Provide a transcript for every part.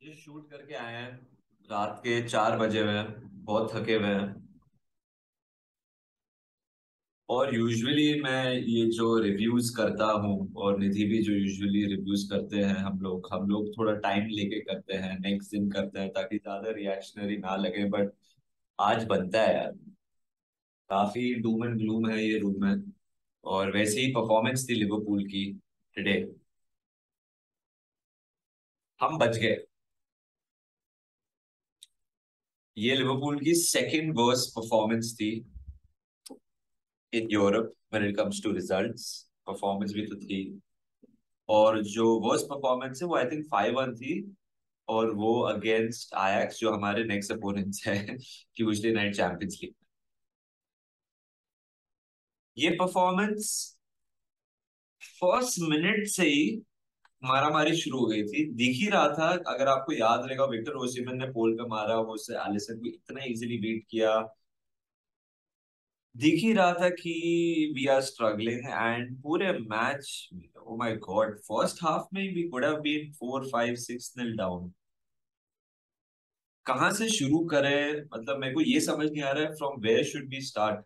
ये शूट करके आए हैं। रात के 4 बजे हुए हैं। बहुत थके हुए हैं। और यूजुअली मैं ये जो रिव्यूज करता हूँ और निधि भी जो यूजुअली रिव्यूज करते हैं, हम लोग थोड़ा टाइम लेके करते हैं, नेक्स्ट दिन करते हैं ताकि ज्यादा रिएक्शनरी ना लगे। बट आज बनता है यार। काफी डूम एंड ग्लूम है ये रूम में। और वैसे ही परफॉर्मेंस थी लिवरपूल की टुडे। हम बच गए। ये लिवरपूल की सेकंड वर्स्ट परफॉर्मेंस थी in Europe when it comes to results. Performance भी तो थी। और जो वर्स्ट परफॉर्मेंस है वो आई थिंक 5-1 थी। और वो अगेंस्ट आयैक्स जो हमारे नेक्स्ट अपोनेंट्स है ट्यूसडे नाइट चैंपियंस लीग। ये परफॉर्मेंस फर्स्ट मिनट से ही मारामारी शुरू हो गई थी, दिख ही रहा था। अगर आपको याद रहेगा, विक्टर ओसिमन ने पोल पे मारा, वो उससे एलिसन को इतना इजीली बीट किया। दिख ही रहा था कि वी आर स्ट्रगलिंग। एंड पूरे match, oh my god, first half में we could have been 4-5-6 down. कहाँ से शुरू करें, मतलब मेरे को ये समझ नहीं आ रहा है from where should be start.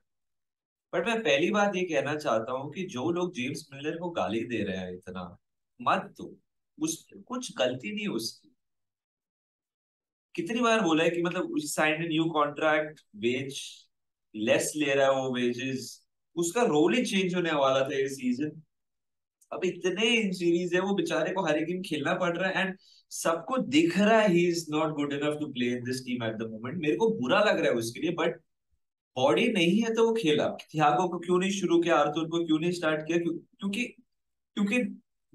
But मैं पहली बात ये कहना चाहता हूँ कि जो लोग जेम्स मिलर को गाली दे रहे हैं इतना, मत दो। उस कुछ गलती नहीं उसकी। कितनी बार बोला है कि मतलब उस sign new contract, wage less ले रहा है, वो वेजेस, उसका रोल ही चेंज होने वाला था इस सीजन। अब इतने इंजरीज है, वो बेचारे को हर एक गेम खेलना पड़ रहा है। एंड सबको दिख रहा है he is not good enough to play in this team at the moment. मेरे को बुरा लग रहा है उसके लिए, बट बॉडी नहीं है तो वो खेला। थियागो को क्यों नहीं शुरू किया, आर्थर को क्यों नहीं स्टार्ट किया? क्योंकि क्योंकि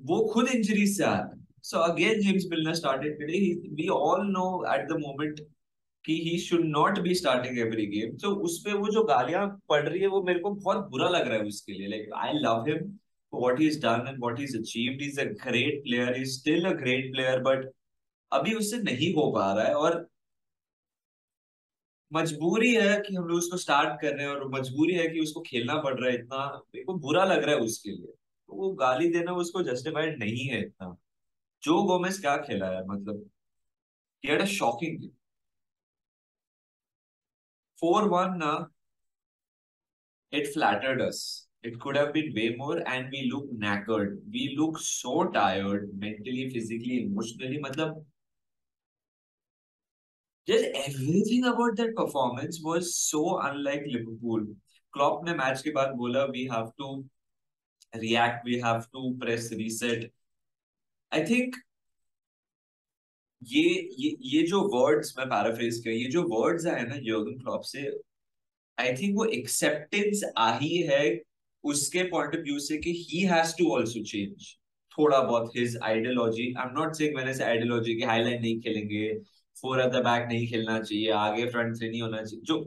वो खुद इंजरी से आ रहा है। So again James Miller started today. We all know at the moment कि he should not be starting every game. तो उस पे वो जो गालियां पड़ रही है, वो मेरे को बहुत बुरा लग रहा है उसके लिए। Like I love him for what he is done and what he is achieved. He is a great player, he is still a great player, but अभी उससे नहीं हो पा रहा है। और मजबूरी है कि हम लोग उसको स्टार्ट कर रहे हैं, और मजबूरी है कि उसको खेलना पड़ रहा है इतना। मेरे को बुरा लग रहा है उसके लिए। तो वो गाली देना उसको जस्टिफाइड नहीं है इतना। जो गोमेस क्या खेला है, मतलब he had a shocking game. 4-1 na, it flattered us. It could have been way more, and we look knackered. We look so tired mentally, physically, emotionally. मतलब just everything about that performance was so unlike Liverpool. Klopp ने match के बाद बोला, we have to react, we have to press reset. I think ये ये जो words मैं paraphrase किया, ये जो वर्ड्स आए ना जर्गन क्लॉप से, आई थिंक वो एक्सेप्टेंस आ ही है उसके पॉइंट ऑफ व्यू से कि he has to also change थोड़ा बहुत his ideology. I am not saying मैंने से आइडियोलॉजी की हाईलाइन नहीं खेलेंगे, फोर एट द बैक नहीं खेलना चाहिए, आगे फ्रंट से नहीं होना चाहिए जो,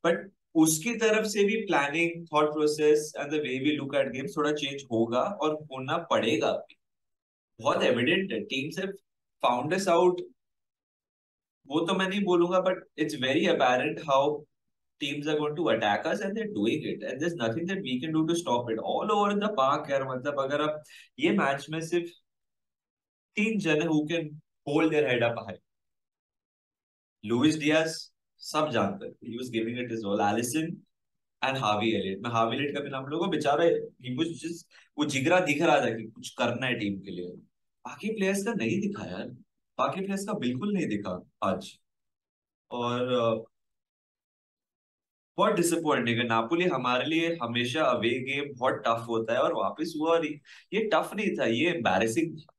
बट उसकी तरफ से भी planning, thought process and the way we look at games थोड़ा चेंज होगा और होना पड़ेगा भी। बहुत एविडेंट है, teams have found us out. वो तो मैं नहीं बोलूंगा, but it's very apparent how teams are going to attack us and they're doing it, and there's nothing that we can do to stop it all over the park यार। मतलब अगर आप ये मैच में सिर्फ 3 जने who can hold their head up high, Luis Diaz, सब जानते हैं, he was giving it his all. Alisson and Harvey Elliott, मैं हार्वी एलियट का भी नाम लूंगा, बेचारा ही वाज जस्ट, वो जिगरा दिख रहा था कि कुछ करना है टीम के लिए। बाकी प्लेयर्स का नहीं दिखा यार। बाकी प्लेयर्स का बिल्कुल नहीं दिखा आज। और बहुत डिसअपॉइंटिंग है। नापोली हमारे लिए हमेशा अवे गेम बहुत टफ होता है, और वापस हुआ, और ये टफ नहीं था, ये एम्बैरेसिंग था।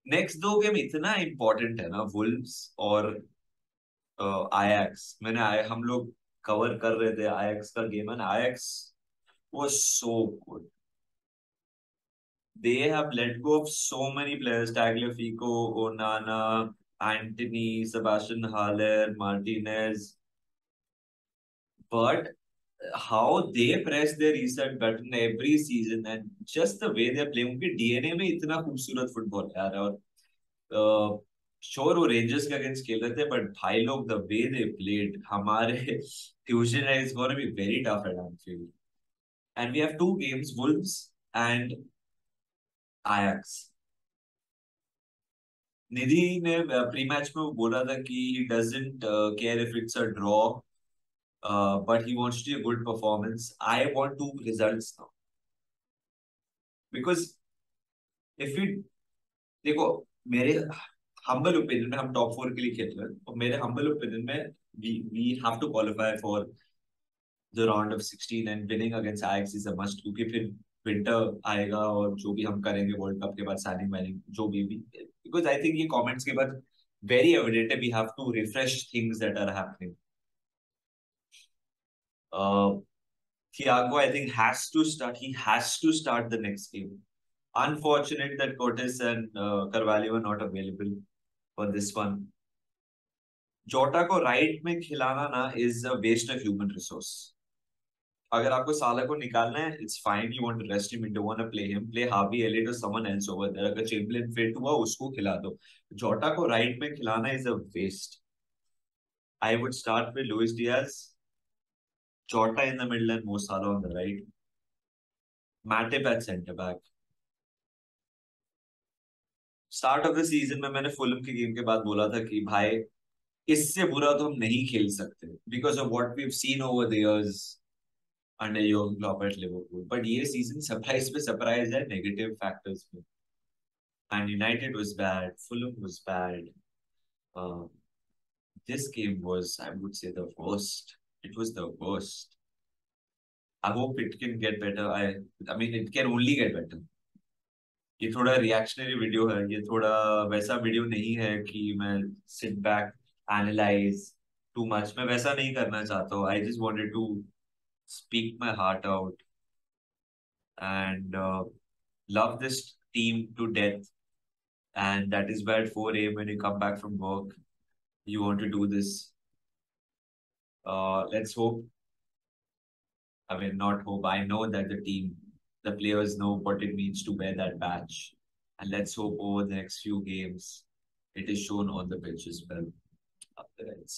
नेक्स्ट 2 गेम इतना इंपॉर्टेंट है ना, वुल्व्स और आयैक्स। हम लोग कवर कर रहे थे आयैक्स का game, and Ajax was so good. They have let go of so many players, Tagliafico, Onana, Antony, Sebastian Haller, Martinez, but how they press their reset button every season, and just the way they're playing, उनके DNA में इतना खूबसूरत football है यार। और sure वो rangers के against खेल रहे थे, बट भाई लोग द वे दे प्लेड, हमारे Tuesday night is gonna be very tough at Anfield. And we have 2 games, Wolves and Ajax. Nidhi ने प्री मैच में वो बोला था कि he doesn't care if it's a draw, but he wants to see a good performance. I want two results now because if we देखो, मेरे humble opinion में हम टॉप 4 के लिए खेल रहे हैं और मेरे humble opinion में we have to qualify for the round of 16 and winning against Ajax is a must, क्योंकि फिर विंटर आएगा और जो भी हम करेंगे वर्ल्ड कप के बाद साइनिंग वाइनिंग जो भी बिकॉज आई थिंक ये कमेंट्स के बाद very evident we have to refresh things that are happening. uh, Thiago I think has to start, he has to start the next game. Unfortunate that Cortes and Carvalho are not available for this one. Jota को right में खिलाना ना is a waste of human resource. अगर आपको साला को निकालना है, it's fine. You want to rest him, you don't want to play him. Play Harvey Elliott or someone else over there. अगर चेम्बरलेन फिट हुआ, उसको खिला दो. जोटा को राइट में खिलाना is a waste. I would start with Luis Diaz, Jota in the middle, and Mo Salah on the right. Matip at centre back. Start of the season में मैंने फुलम के गेम के बाद बोला था कि भाई इससे बुरा तो हम नहीं खेल सकते because of what we have seen over the years under Jurgen Klopp at Liverpool. But ये सीजन सरप्राइज पे सरप्राइज है नेगेटिव फैक्टर्स में. And United was bad, Fulham was bad. This game was, I would say, the worst. It was the worst. I hope it can get better. I mean, it can only get better. ये थोड़ा reactionary video है, ये थोड़ा वैसा video नहीं है कि मैं sit back analyse too much. मैं वैसा नहीं करना चाहता हूँ. I just wanted to speak my heart out and love this team to death, and that is why at 4 a.m. when you come back from work you want to do this. Let's hope, I mean not hope, I know that the players know what it means to wear that badge, and let's hope over the next few games it is shown on the pitch as well. Up the Reds.